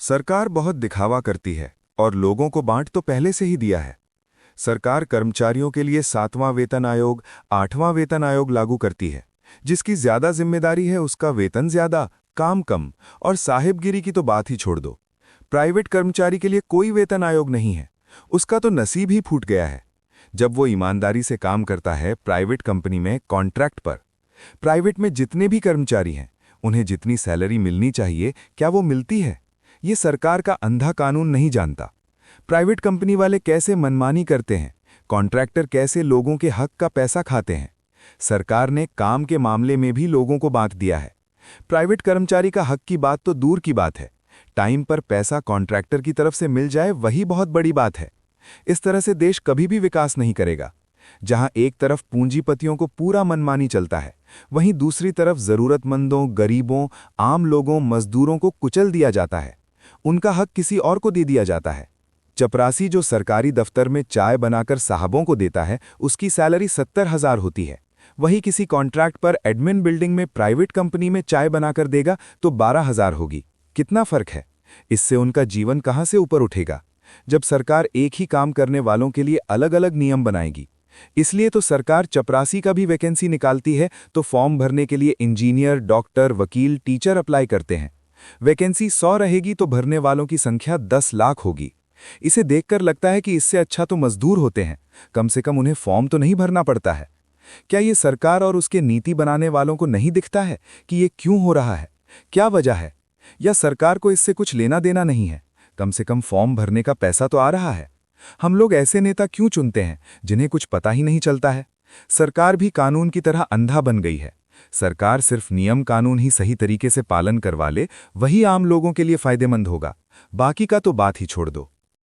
सरकार बहुत दिखावा करती है और लोगों को बांट तो पहले से ही दिया है। सरकार कर्मचारियों के लिए 7वां वेतन आयोग, 8वां वेतन आयोग लागू करती है। जिसकी ज्यादा जिम्मेदारी है उसका वेतन ज्यादा, काम कम, और साहिबगिरी की तो बात ही छोड़ दो। प्राइवेट कर्मचारी के लिए कोई वेतन आयोग नहीं है, उसका तो नसीब ही फूट गया है। जब वो ईमानदारी से काम करता है प्राइवेट कंपनी में कॉन्ट्रैक्ट पर, प्राइवेट में जितने भी कर्मचारी हैं उन्हें जितनी सैलरी मिलनी चाहिए क्या वो मिलती है? ये सरकार का अंधा कानून नहीं जानता। प्राइवेट कंपनी वाले कैसे मनमानी करते हैं, कॉन्ट्रैक्टर कैसे लोगों के हक का पैसा खाते हैं। सरकार ने काम के मामले में भी लोगों को बांट दिया है। प्राइवेट कर्मचारी का हक की बात तो दूर की बात है, टाइम पर पैसा कॉन्ट्रैक्टर की तरफ से मिल जाए वही बहुत बड़ी बात है। इस तरह से देश कभी भी विकास नहीं करेगा। जहां एक तरफ पूंजीपतियों को पूरा मनमानी चलता है, वहीं दूसरी तरफ जरूरतमंदों, गरीबों, आम लोगों, मजदूरों को कुचल दिया जाता है। उनका हक किसी और को दे दिया जाता है। चपरासी जो सरकारी दफ्तर में चाय बनाकर साहबों को देता है, उसकी सैलरी 70,000 होती है। वही किसी कॉन्ट्रैक्ट पर एडमिन बिल्डिंग में प्राइवेट कंपनी में चाय बनाकर देगा तो 12,000 होगी। कितना फर्क है? इससे उनका जीवन कहां से ऊपर उठेगा? जब सरकार एक ही काम करने वालों के लिए अलग अलग नियम बनाएगी। इसलिए तो सरकार चपरासी का भी वैकेंसी निकालती है तो फॉर्म भरने के लिए इंजीनियर, डॉक्टर, वकील, टीचर अप्लाई करते हैं। वैकेंसी 100 रहेगी तो भरने वालों की संख्या 10 लाख होगी। इसे देखकर लगता है कि इससे अच्छा तो मजदूर होते हैं, कम से कम उन्हें फॉर्म तो नहीं भरना पड़ता है। क्या ये सरकार और उसके नीति बनाने वालों को नहीं दिखता है कि ये क्यों हो रहा है? क्या वजह है? या सरकार को इससे कुछ लेना देना नहीं है? कम से कम फॉर्म भरने का पैसा तो आ रहा है। हम लोग ऐसे नेता क्यों चुनते हैं जिन्हें कुछ पता ही नहीं चलता है? सरकार भी कानून की तरह अंधा बन गई है। सरकार सिर्फ नियम कानून ही सही तरीके से पालन करवा ले, वही आम लोगों के लिए फायदेमंद होगा। बाकी का तो बात ही छोड़ दो।